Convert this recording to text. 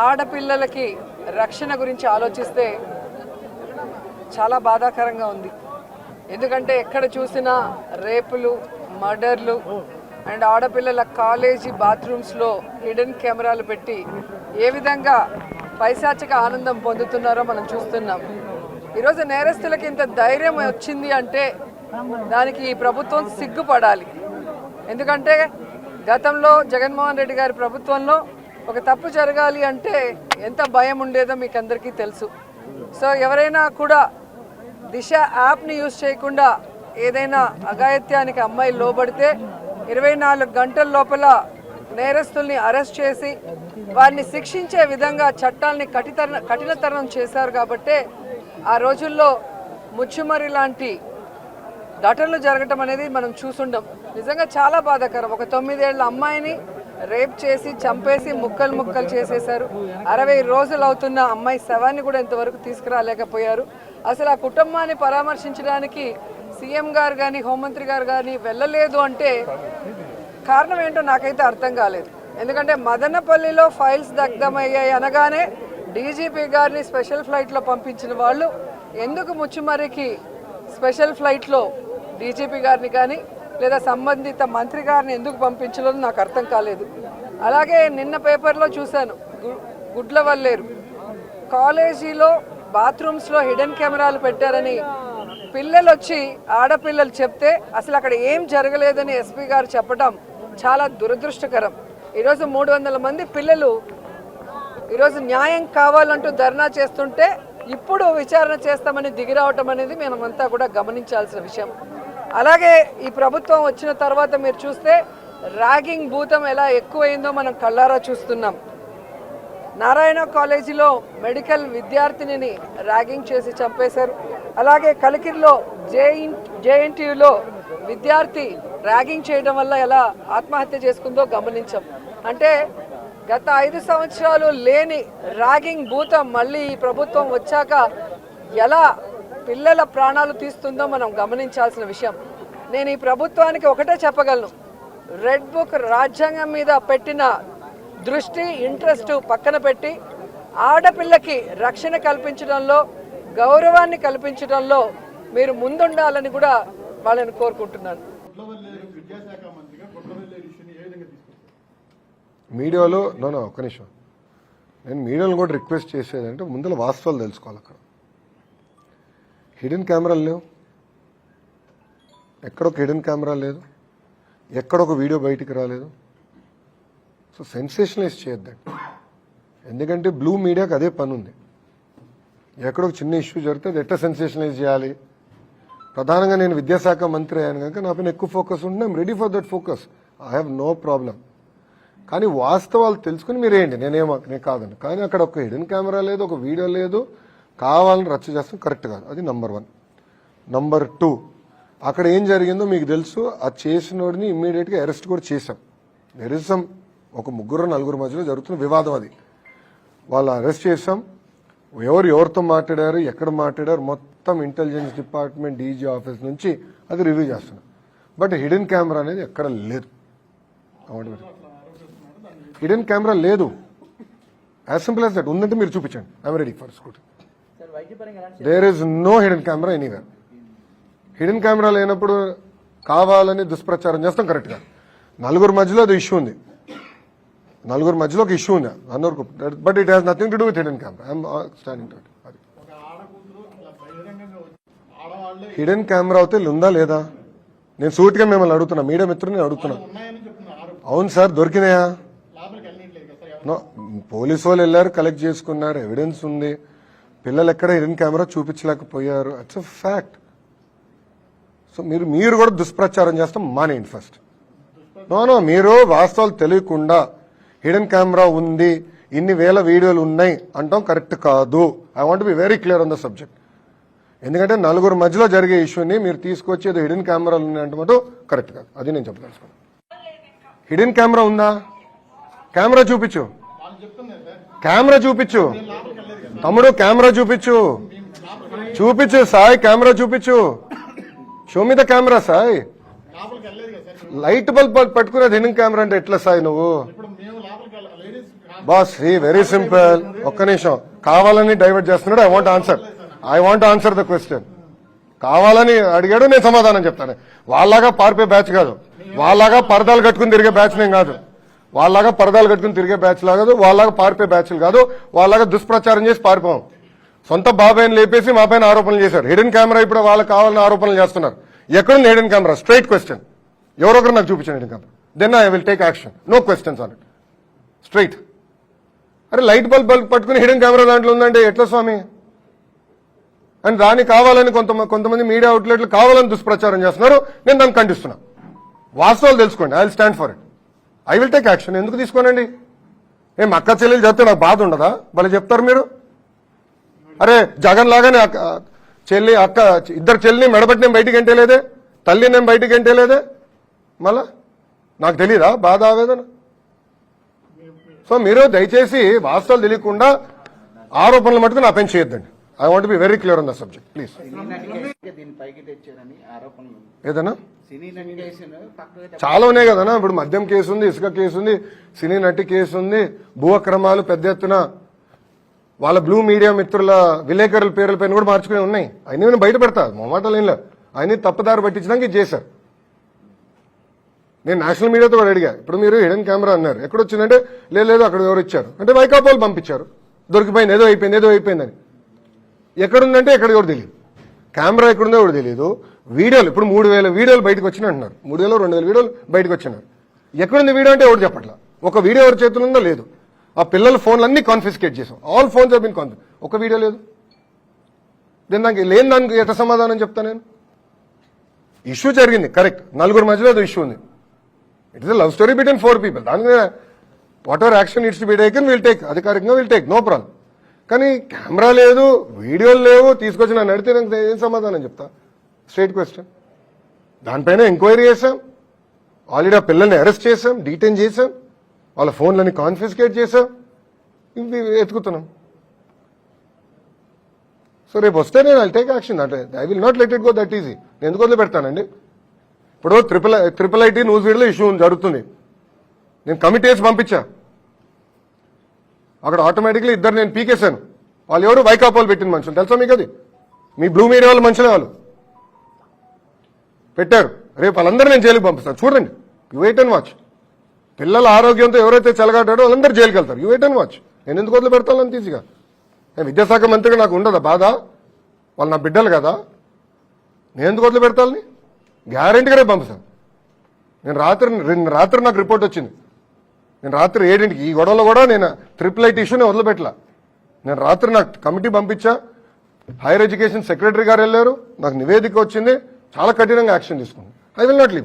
ఆడపిల్లలకి రక్షణ గురించి ఆలోచిస్తే చాలా బాధాకరంగా ఉంది. ఎందుకంటే ఎక్కడ చూసినా రేపులు, మర్డర్లు అండ్ ఆడపిల్లల కాలేజీ బాత్రూమ్స్లో హిడెన్ కెమెరాలు పెట్టి ఏ విధంగా పైశాచిక ఆనందం పొందుతున్నారో మనం చూస్తున్నాం. ఈరోజు నేరస్తులకి ఇంత ధైర్యం వచ్చింది అంటే దానికి ఈ ప్రభుత్వం సిగ్గుపడాలి. ఎందుకంటే గతంలో జగన్మోహన్ రెడ్డి గారి ప్రభుత్వంలో ఒక తప్పు జరగాలి అంటే ఎంత భయం ఉండేదో మీకు అందరికీ తెలుసు. సో ఎవరైనా కూడా దిశ యాప్ని యూజ్ చేయకుండా ఏదైనా అఘాయిత్యానికి అమ్మాయి లోబడితే 24 గంటల లోపల నేరస్తుల్ని అరెస్ట్ చేసి వారిని శిక్షించే విధంగా చట్టాలని కఠినతరం చేశారు. కాబట్టే ఆ రోజుల్లో ముచ్చుమరి లాంటి ఘటనలు జరగటం అనేది మనం చూసుండం. నిజంగా చాలా బాధాకరం. ఒక 9 ఏళ్ల అమ్మాయిని రేప్ చేసి చంపేసి ముక్కలు ముక్కలు చేసేశారు. 60 రోజులు అవుతున్న అమ్మాయి శవాన్ని కూడా ఇంతవరకు తీసుకురాలేకపోయారు. అసలు ఆ కుటుంబాన్ని పరామర్శించడానికి సీఎం గారు కానీ హోంమంత్రి గారు కానీ వెళ్ళలేదు అంటే కారణం ఏంటో నాకైతే అర్థం కాలేదు. ఎందుకంటే మదనపల్లిలో ఫైల్స్ దగ్ధమయ్యాయి అనగానే డీజీపీ గారిని స్పెషల్ ఫ్లైట్లో పంపించిన వాళ్ళు ఎందుకు ముచ్చుమరికి స్పెషల్ ఫ్లైట్లో డీజీపీ గారిని కానీ లేదా సంబంధిత మంత్రి గారిని ఎందుకు పంపించలేదు నాకు అర్థం కాలేదు. అలాగే నిన్న పేపర్లో చూశాను, గుడ్లవల్లేరు కాలేజీలో బాత్రూమ్స్లో హిడెన్ కెమెరాలు పెట్టారని పిల్లలు వచ్చి ఆడపిల్లలు చెప్తే అసలు అక్కడ ఏం జరగలేదని ఎస్పీ గారు చెప్పడం చాలా దురదృష్టకరం. ఈరోజు 300 మంది పిల్లలు ఈరోజు న్యాయం కావాలంటూ ధర్నా చేస్తుంటే ఇప్పుడు విచారణ చేస్తామని దిగిరావటం అనేది మనమంతా కూడా గమనించాల్సిన విషయం. అలాగే ఈ ప్రభుత్వం వచ్చిన తర్వాత మీరు చూస్తే ర్యాగింగ్ భూతం ఎలా ఎక్కువైందో మనం కళ్ళారా చూస్తున్నాం. నారాయణ కాలేజీలో మెడికల్ విద్యార్థినిని ర్యాగింగ్ చేసి చంపేశారు. అలాగే కలికిరిలో జేఎన్టీయూలో విద్యార్థి ర్యాగింగ్ చేయడం వల్ల ఎలా ఆత్మహత్య చేసుకుందో గమనించాం. అంటే గత 5 సంవత్సరాలు లేని ర్యాగింగ్ భూతం మళ్ళీ ఈ ప్రభుత్వం వచ్చాక ఎలా పిల్లల ప్రాణాలు తీస్తుందో మనం గమనించాల్సిన విషయం. నేను ఈ ప్రభుత్వానికి ఒకటే చెప్పగలను, రెడ్ బుక్ రాజ్యాంగం మీద పెట్టిన దృష్టి ఇంట్రెస్ట్ పక్కన పెట్టి ఆడపిల్లకి రక్షణ కల్పించడంలో గౌరవాన్ని కల్పించడంలో మీరు ముందుండాలని కూడా వాళ్ళని కోరుకుంటున్నాను. మీడియాలో ఒక్క నిమిషం, నేను మీడియాలో కూడా రిక్వెస్ట్ చేసేదంటే ముందర వాస్తవాలు తెలుసుకోవాలి. అక్కడ హిడెన్ కెమెరాలు లేవు, ఎక్కడొక హిడెన్ కెమెరా లేదు, ఎక్కడొక వీడియో బయటికి రాలేదు. సో సెన్సేషనలైజ్ చేయొద్దండి, ఎందుకంటే బ్లూ మీడియాకి అదే పని ఉంది. ఎక్కడొక చిన్న ఇష్యూ జరిగితే అది ఎట్లా సెన్సేషనలైజ్ చేయాలి. ప్రధానంగా నేను విద్యాశాఖ మంత్రి అయ్యాను కనుక నా పైన ఎక్కువ ఫోకస్ ఉంటుంది. I'm ready for that focus, I have no problem. కానీ వాస్తవాలు తెలుసుకుని మీరేంటి, నేను కాదండి. కానీ అక్కడ ఒక హిడెన్ కెమెరా లేదు, ఒక వీడియో లేదు, కావాలని రచ్చ చేస్తాం కరెక్ట్ కాదు. అది నంబర్ 1. నంబర్ 2, అక్కడ ఏం జరిగిందో మీకు తెలుసు. ఆ చేసినోడిని ఇమ్మీడియట్గా అరెస్ట్ కూడా చేశాం. నిరసం ఒక 3-4 మధ్యలో జరుగుతున్న వివాదం అది. వాళ్ళు అరెస్ట్ చేశాం. ఎవరితో మాట్లాడారు, ఎక్కడ మాట్లాడారు మొత్తం ఇంటెలిజెన్స్ డిపార్ట్మెంట్ డీజీ ఆఫీస్ నుంచి అది రివ్యూ చేస్తున్నాం. బట్ హిడెన్ కెమెరా అనేది ఎక్కడ లేదు. హిడెన్ కెమెరా లేదు, యాజ్ సింపుల్ యాజ్ దట్. ఉందంటే మీరు చూపించండి, I'm ready for scrutiny. There is no hidden camera anywhere. Hidden camera లేనప్పుడు కావాలని దుష్ప్రచారం చేస్తాం కరెక్ట్గా. 4 మధ్యలో అది ఇష్యూ ఉంది, 4 మధ్యలో ఒక ఇష్యూ ఉంది అందరికి. But it has nothing to do with hidden camera. I'm standing to it. Hidden camera అయితే ఉందా లేదా నేను సూటిగా మిమ్మల్ని అడుగుతున్నా, మీడియా మిత్రుని అడుగుతున్నా. అవును సార్, దొరికినాయా? పోలీసు వాళ్ళు వెళ్ళారు, కలెక్ట్ చేసుకున్నారు, ఎవిడెన్స్ ఉంది. పిల్లలు ఎక్కడ హిడెన్ కెమెరా చూపించలేకపోయారు, ఇట్స్ అ ఫ్యాక్ట్. సో మీరు కూడా దుష్ప్రచారం చేస్తాం మానేయండి ఫస్ట్. నో, మీరు వాస్తవాలు తెలియకుండా హిడెన్ కెమెరా ఉంది, ఇన్ని వేల వీడియోలు ఉన్నాయి అంటాం కరెక్ట్ కాదు. I want be very clear on the subject. ఎందుకంటే 4 మధ్యలో జరిగే ఇష్యూని మీరు తీసుకొచ్చి ఏదో హిడెన్ కెమెరాలు ఉన్నాయంటే మాత్రం కరెక్ట్ కాదు. అది నేను చెప్పదలుచుకున్నాను. హిడెన్ కెమెరా ఉందా? కెమెరా చూపించు, కెమెరా చూపించు తమ్ముడు, కెమెరా చూపించు సాయి, కెమెరా చూపించు. Show me the camera Sai. Light bulb పట్టుకునేది హిడెన్ కెమెరా అంటే ఎట్లా సాయి నువ్వు? Boss very simple. ఒక్క నిమిషం, కావాలని డైవర్ట్ చేస్తున్నాడు. I want answer the question. కావాలని అడిగాడు, నేను సమాధానం చెప్తాను. వాళ్ళలాగా పారిపోయే బ్యాచ్ కాదు, వాళ్ళలాగా పరదాలు కట్టుకుని తిరిగే బ్యాచ్ నేను కాదు, వాళ్ళలాగా పరదాలు కట్టుకుని తిరిగే బ్యాచ్ కాదు, వాళ్ళలాగా పారిపోయే బ్యాచ్లు కాదు, వాళ్ళలాగా దుష్ప్రచారం చేసి పారిపోం. సొంత బాబాయిని లేపేసి మా పైన ఆరోపణలు చేశారు. హిడెన్ కెమెరా ఇప్పుడు వాళ్ళకి కావాలని ఆరోపణలు చేస్తున్నారు. ఎక్కడుంది హిడెన్ కెమెరా? Straight question. ఎవరొకరు నాకు చూపించండి hidden camera. Then I will take action. No questions on it. Straight. అరే లైట్ బల్బ్ పట్టుకుని హిడెన్ కెమెరా దాంట్లో ఉందంటే ఎట్లా స్వామి? అని దాన్ని కావాలని కొంతమంది మీడియా అవుట్లెట్లు కావాలని దుష్ప్రచారం చేస్తున్నారు. నేను దాన్ని ఖండిస్తున్నా. వాస్తవాలు తెలుసుకోండి. I will stand for it. I will take action. ఎందుకు తీసుకోనండి? ఏం అక్క చెల్లెలు చెప్తే నాకు బాధ ఉండదా? భలే చెప్తారు మీరు. అరే జగన్ లాగానే చెల్లి అక్క ఇద్దరు చెల్లిని మెడబట్టి నేను బయటికి ఎంటేలేదే, తల్లి నేను బయటికి ఎంటేలేదే, మళ్ళా నాకు తెలీదా బాధ ఆవేదన? సో మీరు దయచేసి వాస్తవాలు తెలియకుండా ఆరోపణలు మటుకు నా పైన చేయొద్దండి. I want be very clear on the subject please. ఏదన్నా చాలా ఉన్నాయి కదన్నా. ఇప్పుడు మద్యం కేసు ఉంది, ఇసుక కేసు ఉంది, సినీ నటి కేసు ఉంది, భూ అక్రమాలు పెద్ద ఎత్తున వాళ్ళ బ్లూ మీడియా మిత్రుల విలేకరుల పేర్ల పైన కూడా మార్చుకునే ఉన్నాయి. అయినా నేను బయట పెడతా, మొమాటలు ఏం లేదు. ఆయన తప్పుదారి పట్టించడానికి ఇది చేశారు. నేను నేషనల్ మీడియాతో కూడా అడిగా. ఇప్పుడు మీరు హిడెన్ కెమెరా అన్నారు, ఎక్కడొచ్చిందంటే లేదు అక్కడ ఎవరు ఇచ్చారు అంటే వైకాపాలు పంపించారు. దొరికిపోయింది, ఏదో అయిపోయిందని. ఎక్కడుందంటే ఎక్కడ ఎవరు తెలియదు. కెమెరా ఎక్కడుందో ఎవరు తెలియదు. వీడియోలు ఇప్పుడు 3000 వీడియోలు బయటకు వచ్చినాయి అంటున్నారు. 3000 2000 వీడియోలు బయటకు వచ్చినారు. ఎక్కడుంది వీడియో అంటే ఎవరు చెప్పట్లా. ఒక వీడియో ఎవరి చేతులు ఉందో లేదు. ఆ పిల్లల ఫోన్లు అన్ని కాన్ఫిస్కేట్ చేసాం. All phones been confiscate. ఒక వీడియో లేదు. నేను దానికి ఎట్లా సమాధానం చెప్తా నేను? ఇష్యూ జరిగింది కరెక్ట్, నలుగురు మధ్యలో ఏదో ఇష్యూ ఉంది. It is love story between 4 people. దాని మీద what ever action it's to be taken will take. అధికారికంగా విల్ టేక్, నో ప్రాబ్లం. కానీ కెమెరా లేదు, వీడియోలు లేవు, తీసుకొచ్చి నన్ను అడిగితే నాకు ఏం సమాధానం చెప్తా? Straight question. దానిపైన ఎంక్వైరీ చేశాం, ఆల్రెడీ ఆ పిల్లల్ని అరెస్ట్ చేశాం, డీటైన్ చేశాం, వాళ్ళ ఫోన్లని కాన్ఫిస్కేట్ చేశాం, ఇవి ఎత్తుకుతున్నాం. సో రేపు వస్తే నేను I take action. I will not let it go that easy. నేను ఎందుకు వదిలి పెడతానండి? ఇప్పుడు ట్రిపుల్ ఐటీ న్యూస్ వీడియోలో ఇష్యూ జరుగుతుంది. నేను కమిటీస్ పంపించా. అక్కడ ఆటోమేటిక్లీ ఇద్దరు నేను పీకేశాను. వాళ్ళు ఎవరు? వైకాపాలు పెట్టిన మనుషులు. తెలుసా మీకు? అది మీ బ్లూ మీడియా వాళ్ళ మనుషులే. వాళ్ళు పెట్టారు. రేపు వాళ్ళందరూ నేను జైలుకి పంపిస్తాను. చూడండి, యూ వెయిట్ అండ్ వాచ్. పిల్లల ఆరోగ్యంతో ఎవరైతే చెలగాటాడో వాళ్ళందరూ జైలుకి వెళ్తారు. You wait and watch. నేను ఎందుకు వదిలి పెడతాను అంత ఈజీగా? నేను విద్యాశాఖ మంత్రిగా నాకు ఉండదా బాధ? వాళ్ళు నా బిడ్డలు కదా, నేను ఎందుకు వదిలి పెడతాను? గ్యారెంటీగా రేపు పంపిస్తాను. నేను రాత్రి నాకు రిపోర్ట్ వచ్చింది. నేను రాత్రి 7 ఈ గొడవలో కూడా నేను ట్రిపుల్ ఐటీ ఇష్యూని వదిలిపెట్టలా. నేను రాత్రి నాకు కమిటీ పంపించా. హైయర్ ఎడ్యుకేషన్ సెక్రటరీ గారు వెళ్ళారు, నాకు నివేదిక వచ్చింది, చాలా కఠినంగా యాక్షన్ తీసుకుంది. I will not leave.